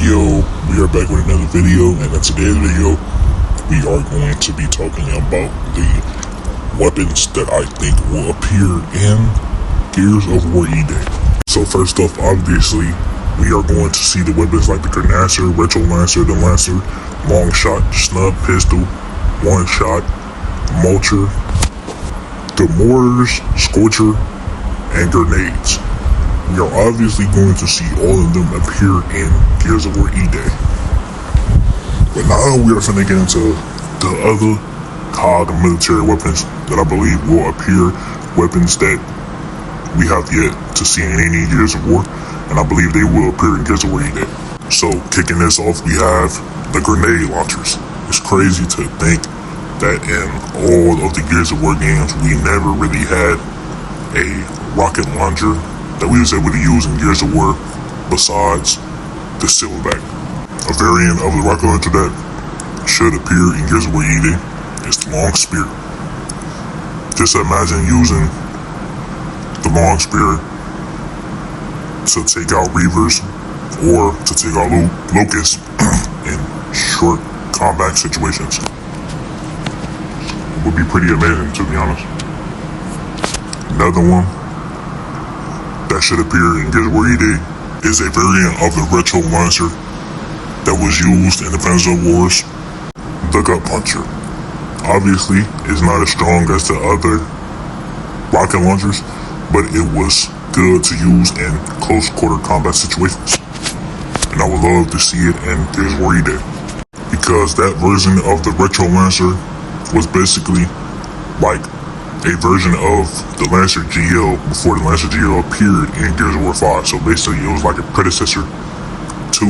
Yo, we are back with another video, and in today's video, we are going to be talking about the weapons that I think will appear in Gears of War E-Day. So first off, obviously, we are going to see the weapons like the Grenasser, Retro Lancer, the Lancer, Long Shot, Snub Pistol, One Shot, Mulcher, the Mortars, Scorcher, and Grenades. We are obviously going to see all of them appear in Gears of War E-Day. But now we are finna get into the other COG military weapons that I believe will appear, weapons that we have yet to see in any Gears of War, and I believe they will appear in Gears of War E-Day. So kicking this off, we have the grenade launchers. It's crazy to think that in all of the Gears of War games, we never really had a rocket launcher that we was able to use in Gears of War besides the Silverback. A variant of the rocket launcher that should appear in Gears of War E-Day is the Long Spear. Just imagine using the Long Spear to take out Reavers or to take out Locusts in short combat situations. It would be pretty amazing, to be honest. Another one that should appear in Gears of War E-Day is a variant of the Retro Lancer that was used in the Defense of Wars, the Gut Puncher. Obviously, it's not as strong as the other rocket launchers, but it was good to use in close quarter combat situations. And I would love to see it in Gears of War E-Day, because that version of the Retro Lancer was basically like a version of the Lancer GL before the Lancer GL appeared in Gears of War 5. So basically it was like a predecessor to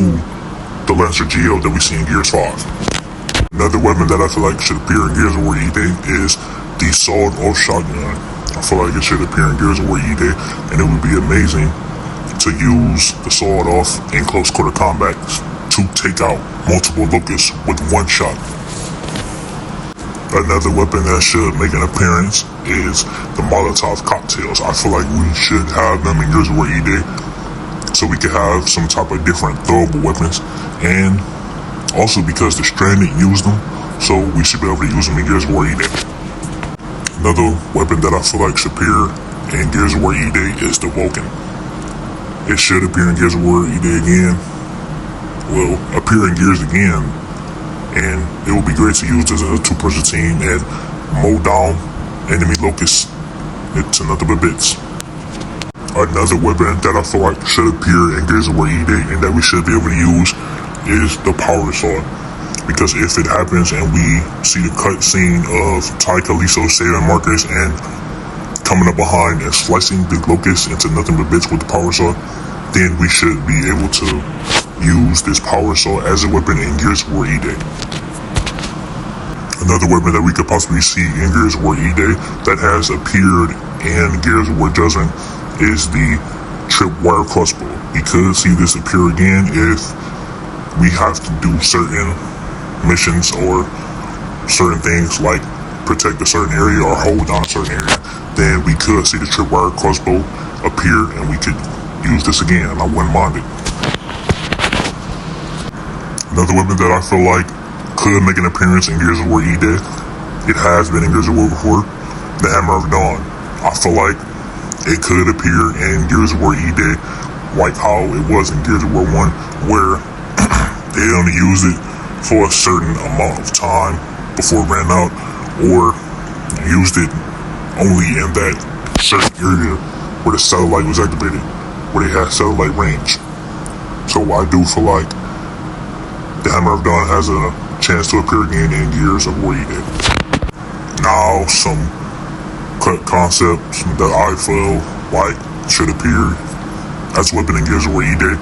the Lancer GL that we see in Gears 5. Another weapon that I feel like should appear in Gears of War E-Day is the sawed-off shotgun. I feel like it should appear in Gears of War E-Day, and it would be amazing to use the sawed-off in close quarter combat to take out multiple Locusts with one shot. Another weapon that should make an appearance is the Molotov cocktails. I feel like we should have them in Gears of War E-Day so we could have some type of different throwable weapons, and also because the Stranded use them, so we should be able to use them in Gears of War E-Day. Another weapon that I feel like should appear in Gears of War E-Day is the Vulcan. It should appear in Gears of War E-Day again. Will appear in Gears again, and it will be great to use as a two-person team and mow down enemy Locusts to nothing but bits. Another weapon that I feel like should appear in Gears of War E-Day and that we should be able to use is the Power Saw. Because if it happens and we see the cut scene of Ty Kalisto saving Marcus and coming up behind and slicing the Locusts into nothing but bits with the Power Saw, then we should be able to use this Power Saw as a weapon in Gears of War E-Day. Another weapon that we could possibly see in Gears of War E-Day that has appeared in Gears of War Judgment is the Tripwire Crossbow. We could see this appear again if we have to do certain missions or certain things like protect a certain area or hold down a certain area. Then we could see the Tripwire Crossbow appear and we could use this again, and I wouldn't mind it. Another weapon that I feel like could make an appearance in Gears of War E-Day, it has been in Gears of War before, the Hammer of Dawn. I feel like it could appear in Gears of War E-Day like how it was in Gears of War 1, where they only used it for a certain amount of time before it ran out, or used it only in that certain area where the satellite was activated, where they had satellite range. So I do feel like the Hammer of Dawn has a chance to appear again in Gears of War E-Day. Now, some cut concepts that I feel like should appear as a weapon in Gears of War E-Day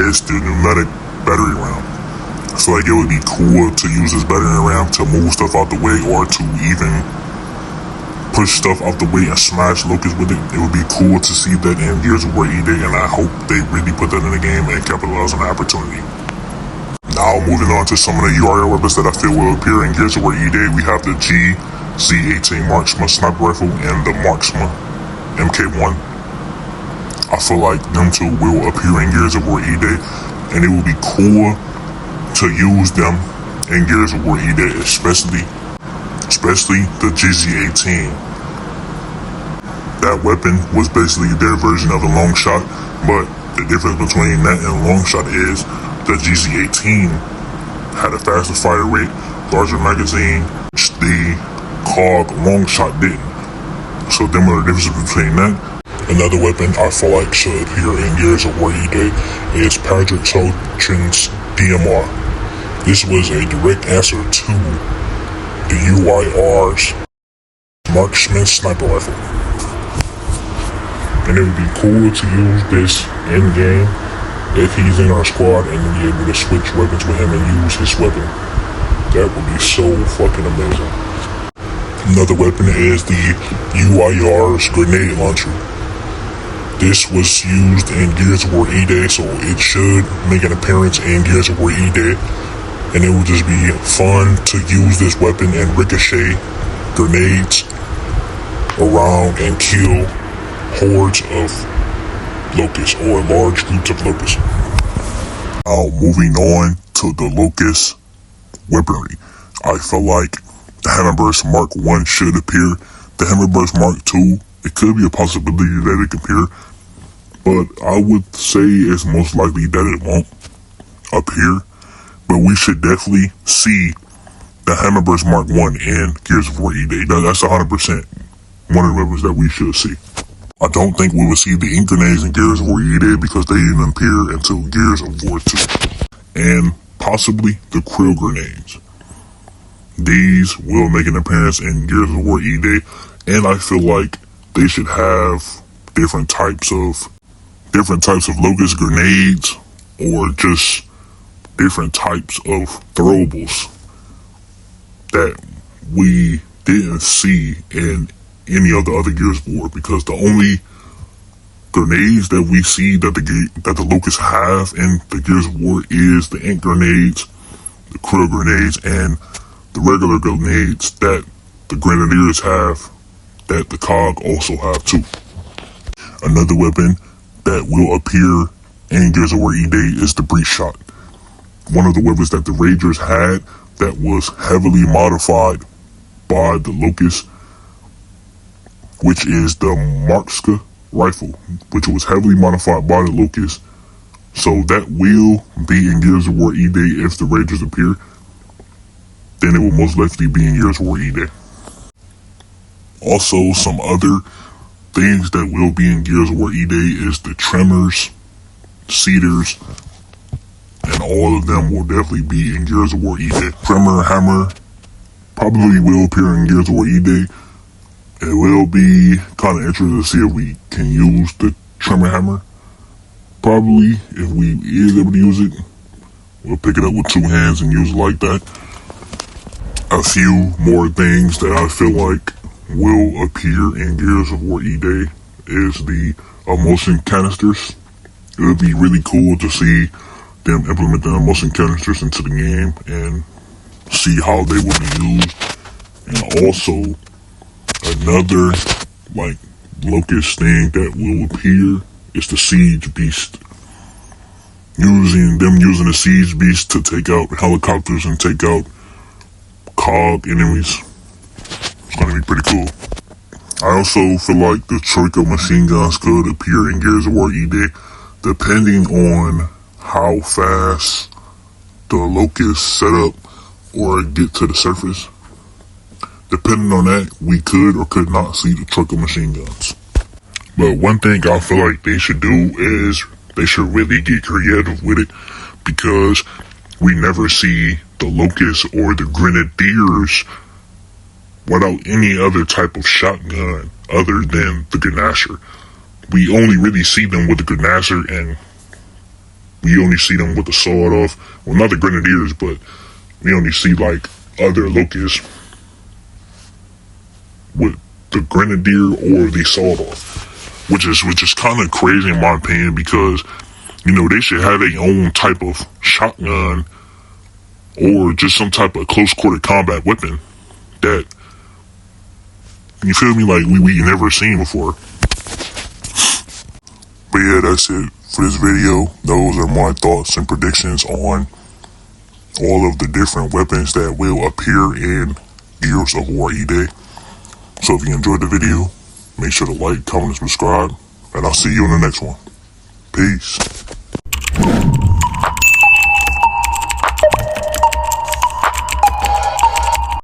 is the pneumatic battery round. I feel like it would be cool to use this battery round to move stuff out the way, or to even push stuff out the way and smash Locusts with it. It would be cool to see that in Gears of War E-Day, and I hope they really put that in the game and capitalize on the opportunity. Now, moving on to some of the URL weapons that I feel will appear in Gears of War E-Day, we have the GZ-18 Marksman Sniper Rifle and the Marksman MK1. I feel like them two will appear in Gears of War E-Day, and it would be cool to use them in Gears of War E-Day, especially the GZ-18. That weapon was basically their version of the long shot, but the difference between that and long shot is the GZ-18 had a faster fire rate, larger magazine, which the COG long shot didn't. So them are the differences between that. Another weapon I feel like should appear in Gears of War E-Day is Patrick Saltron's DMR. This was a direct answer to the UIR's Marksman Sniper Rifle. And it would be cool to use this in game if he's in our squad and be able to switch weapons with him and use his weapon. That would be so fucking amazing. Another weapon is the UIR's grenade launcher. This was used in Gears of War E-Day, so it should make an appearance in Gears of War E-Day. And it would just be fun to use this weapon and ricochet grenades around and kill hordes of locusts or large groups of locusts. Now moving on to the locust weaponry. I feel like the Hammerburst Mark 1 should appear. The Hammerburst Mark 2, it could be a possibility that it could appear, but I would say it's most likely that it won't appear. But we should definitely see the Hammerburst Mark 1 in Gears of War E-Day. That's 100% one of the weapons that we should see. I don't think we will see the ink grenades in Gears of War E-Day because they didn't appear until Gears of War 2. And possibly the krill grenades. These will make an appearance in Gears of War E-Day, and I feel like they should have different types of locust grenades or just different types of throwables that we didn't see in any of the other Gears of War, because the only grenades that we see that the locusts have in the Gears of War is the ink grenades, the krill grenades, and the regular grenades that the Grenadiers have, that the COG also have too. Another weapon that will appear in Gears of War E-Day is the breach shot. One of the weapons that the Ragers had that was heavily modified by the Locust, which is the Markska rifle, which was heavily modified by the Locust. So that will be in Gears of War E-Day if the Ragers appear. Then it will most likely be in Gears of War E-Day. Also, some other things that will be in Gears of War E-Day is the Tremors, Cedars, and all of them will definitely be in Gears of War E-Day. Tremor Hammer probably will appear in Gears of War E-Day. It will be kind of interesting to see if we can use the Tremor Hammer. Probably, if we is able to use it, we'll pick it up with two hands and use it like that. A few more things that I feel like will appear in Gears of War E-Day is the emulsion canisters. It would be really cool to see them implement the emulsion canisters into the game and see how they will be used. And also, another locust thing that will appear is the Siege Beast. Using the Siege Beast to take out helicopters and take out COG enemies. It's gonna be pretty cool. I also feel like the Troika machine guns could appear in Gears of War E-Day, depending on how fast the locusts set up or get to the surface. Depending on that, we could or could not see the Troika machine guns. But one thing I feel like they should do is they should really get creative with it, because we never see the locusts or the Grenadiers without any other type of shotgun other than the Gnasher. We only really see them with the Gnasher, and we only see them with the sawed-off. Well, not the Grenadiers, but we only see other locusts with the Grenadier or the sawed-off, which is kind of crazy in my opinion, because they should have their own type of shotgun or just some type of close quarter combat weapon that, you feel me, we never seen before. But yeah, that's it for this video. Those are my thoughts and predictions on all of the different weapons that will appear in Gears of War E-Day. So if you enjoyed the video, make sure to like, comment, and subscribe, and I'll see you in the next one. Peace.